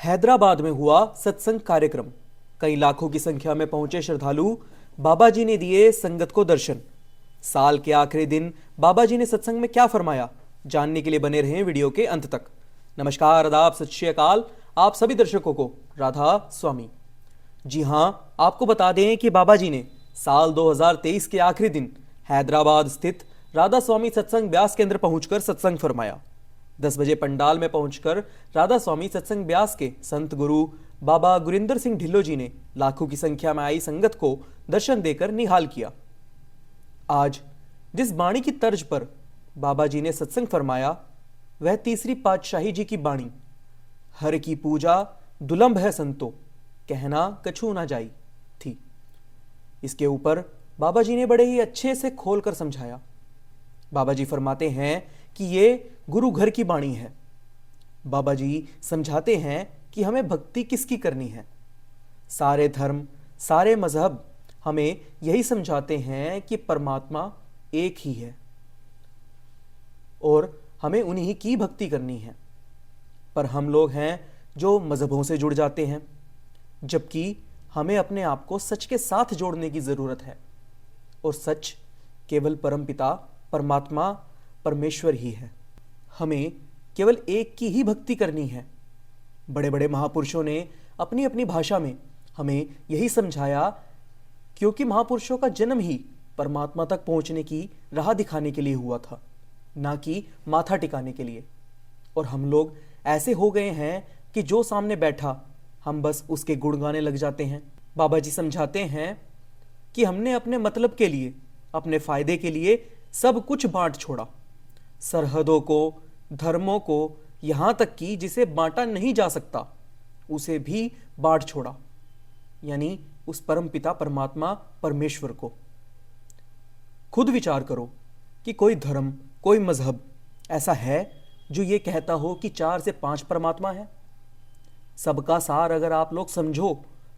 हैदराबाद में हुआ सत्संग कार्यक्रम। कई लाखों की संख्या में पहुंचे श्रद्धालु। बाबा जी ने दिए संगत को दर्शन। साल के आखिरी दिन बाबा जी ने सत्संग में क्या फरमाया, जानने के लिए बने रहें वीडियो के अंत तक। नमस्कार, आदाब, सत श्री अकाल आप सभी दर्शकों को। राधा स्वामी। जी हां, आपको बता दें कि बाबा जी ने साल 2023 के आखिरी दिन हैदराबाद स्थित राधा स्वामी सत्संग ब्यास केंद्र पहुंचकर सत्संग फरमाया। 10 बजे पंडाल में पहुंचकर राधा स्वामी सत्संग ब्यास के संत गुरु बाबा गुरिंदर सिंह ढिल्लो जी ने लाखों की संख्या में आई संगत को दर्शन देकर निहाल किया। आज जिस बाणी की तर्ज पर बाबा जी ने सत्संग फरमाया वह तीसरी पातशाही जी की बाणी, हर की पूजा दुलंभ है संतो, कहना कछु ना जाई थी। इसके ऊपर बाबा जी ने बड़े ही अच्छे से खोलकर समझाया। बाबा जी फरमाते हैं कि ये गुरु घर की बाणी है। बाबा जी समझाते हैं कि हमें भक्ति किसकी करनी है। सारे धर्म, सारे मजहब हमें यही समझाते हैं कि परमात्मा एक ही है और हमें उन्हीं की भक्ति करनी है। पर हम लोग हैं जो मजहबों से जुड़ जाते हैं, जबकि हमें अपने आप को सच के साथ जोड़ने की जरूरत है। और सच केवल परमपिता परमात्मा परमेश्वर ही है। हमें केवल एक की ही भक्ति करनी है। बड़े बड़े महापुरुषों ने अपनी अपनी भाषा में हमें यही समझाया, क्योंकि महापुरुषों का जन्म ही परमात्मा तक पहुंचने की राह दिखाने के लिए हुआ था, ना कि माथा टिकाने के लिए। और हम लोग ऐसे हो गए हैं कि जो सामने बैठा हम बस उसके गुण गाने लग जाते हैं। बाबा जी समझाते हैं कि हमने अपने मतलब के लिए, अपने फायदे के लिए सब कुछ बांट छोड़ा। सरहदों को, धर्मों को, यहां तक कि जिसे बांटा नहीं जा सकता उसे भी बांट छोड़ा, यानी उस परमपिता परमात्मा परमेश्वर को। खुद विचार करो कि कोई धर्म, कोई मजहब ऐसा है जो ये कहता हो कि 4 से 5 परमात्मा है। सबका सार अगर आप लोग समझो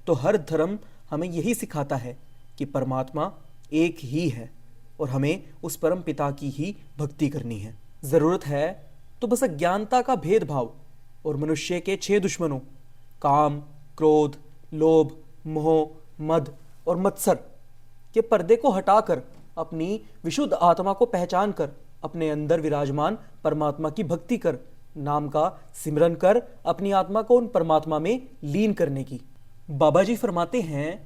तो हर धर्म हमें यही सिखाता है कि परमात्मा एक ही है और हमें उस परम पिता की ही भक्ति करनी है। जरूरत है तो बस अज्ञानता का भेदभाव और मनुष्य के 6 दुश्मनों काम, क्रोध, लोभ, मोह, मद और मत्सर के पर्दे को हटाकर अपनी विशुद्ध आत्मा को पहचान कर अपने अंदर विराजमान परमात्मा की भक्ति कर, नाम का सिमरन कर अपनी आत्मा को उन परमात्मा में लीन करने की। बाबा जी फरमाते हैं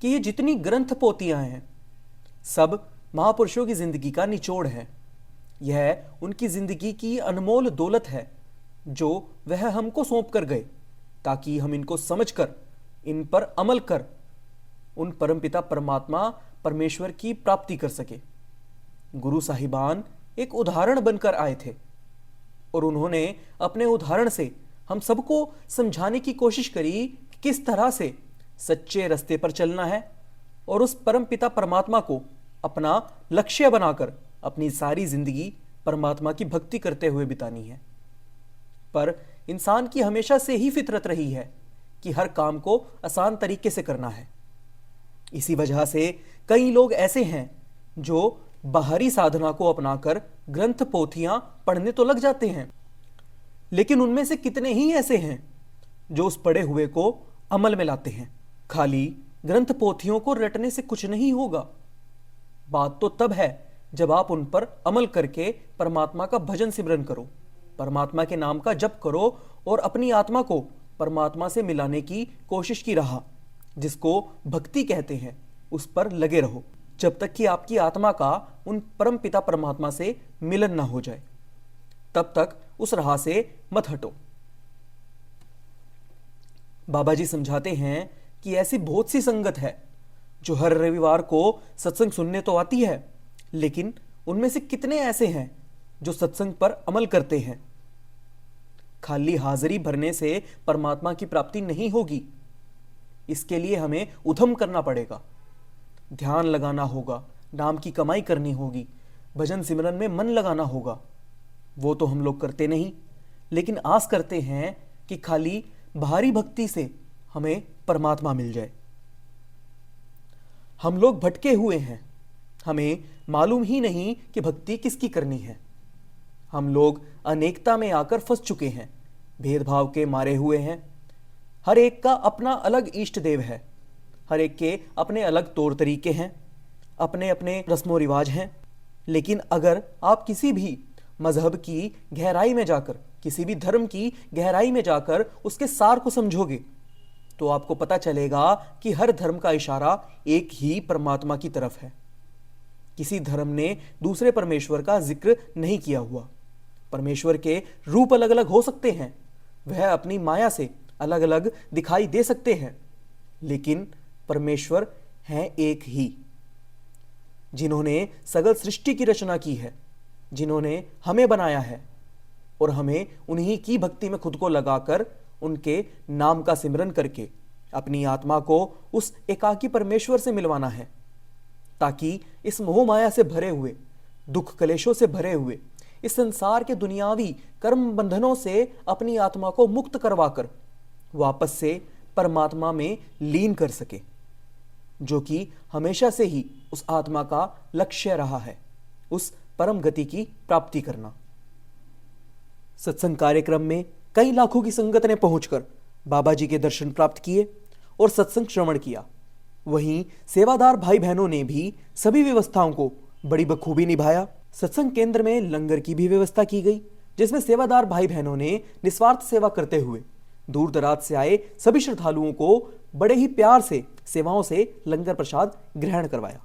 कि ये जितनी ग्रंथ पोथियां हैं सब महापुरुषों की जिंदगी का निचोड़ है। यह उनकी जिंदगी की अनमोल दौलत है जो वह हमको सौंप कर गए, ताकि हम इनको समझकर, इन पर अमल कर उन परमपिता परमात्मा परमेश्वर की प्राप्ति कर सके। गुरु साहिबान एक उदाहरण बनकर आए थे और उन्होंने अपने उदाहरण से हम सबको समझाने की कोशिश करी कि किस तरह से सच्चे रास्ते पर चलना है और उस परमपिता परमात्मा को अपना लक्ष्य बनाकर अपनी सारी जिंदगी परमात्मा की भक्ति करते हुए बितानी है। पर इंसान की हमेशा से ही फितरत रही है कि हर काम को आसान तरीके से करना है। इसी वजह से कई लोग ऐसे हैं जो बाहरी साधना को अपनाकर ग्रंथ पोथियां पढ़ने तो लग जाते हैं, लेकिन उनमें से कितने ही ऐसे हैं जो उस पढ़े हुए को अमल में लाते हैं। खाली ग्रंथ पोथियों को रटने से कुछ नहीं होगा। बात तो तब है जब आप उन पर अमल करके परमात्मा का भजन सिमरन करो, परमात्मा के नाम का जप करो और अपनी आत्मा को परमात्मा से मिलाने की कोशिश की राह, जिसको भक्ति कहते हैं, उस पर लगे रहो जब तक कि आपकी आत्मा का उन परम पिता परमात्मा से मिलन ना हो जाए। तब तक उस राह से मत हटो। बाबा जी समझाते हैं कि ऐसी बहुत सी संगत है जो हर रविवार को सत्संग सुनने तो आती है, लेकिन उनमें से कितने ऐसे हैं जो सत्संग पर अमल करते हैं। खाली हाजिरी भरने से परमात्मा की प्राप्ति नहीं होगी। इसके लिए हमें उद्यम करना पड़ेगा, ध्यान लगाना होगा, नाम की कमाई करनी होगी, भजन सिमरन में मन लगाना होगा। वो तो हम लोग करते नहीं, लेकिन आस करते हैं कि खाली बाहरी भक्ति से हमें परमात्मा मिल जाए। हम लोग भटके हुए हैं, हमें मालूम ही नहीं कि भक्ति किसकी करनी है। हम लोग अनेकता में आकर फंस चुके हैं, भेदभाव के मारे हुए हैं, हर एक का अपना अलग इष्ट देव है, हर एक के अपने अलग तौर तरीके हैं, अपने अपने रस्मों रिवाज हैं। लेकिन अगर आप किसी भी मजहब की गहराई में जाकर, किसी भी धर्म की गहराई में जाकर उसके सार को समझोगे तो आपको पता चलेगा कि हर धर्म का इशारा एक ही परमात्मा की तरफ है। किसी धर्म ने दूसरे परमेश्वर का जिक्र नहीं किया हुआ। परमेश्वर के रूप अलग अलग हो सकते हैं, वह अपनी माया से अलग अलग दिखाई दे सकते हैं, लेकिन परमेश्वर हैं एक ही, जिन्होंने सगल सृष्टि की रचना की है, जिन्होंने हमें बनाया है और हमें उन्हीं की भक्ति में खुद को लगाकर उनके नाम का सिमरन करके अपनी आत्मा को उस एकाकी परमेश्वर से मिलवाना है, ताकि इस मोह माया से भरे हुए, दुख कलेशों से भरे हुए इस संसार के दुनियावी कर्म बंधनों से अपनी आत्मा को मुक्त करवाकर वापस से परमात्मा में लीन कर सके, जो कि हमेशा से ही उस आत्मा का लक्ष्य रहा है, उस परम गति की प्राप्ति करना। सत्संग कार्यक्रम में कई लाखों की संगत ने पहुंचकर बाबा जी के दर्शन प्राप्त किए और सत्संग श्रवण किया। वहीं सेवादार भाई बहनों ने भी सभी व्यवस्थाओं को बड़ी बखूबी निभाया। सत्संग केंद्र में लंगर की भी व्यवस्था की गई, जिसमें सेवादार भाई बहनों ने निस्वार्थ सेवा करते हुए दूर दराज से आए सभी श्रद्धालुओं को बड़े ही प्यार से सेवाओं से लंगर प्रसाद ग्रहण करवाया।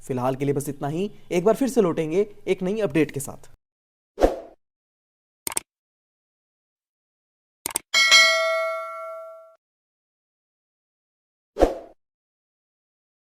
फिलहाल के लिए बस इतना ही। एक बार फिर से लौटेंगे एक नई अपडेट के साथ।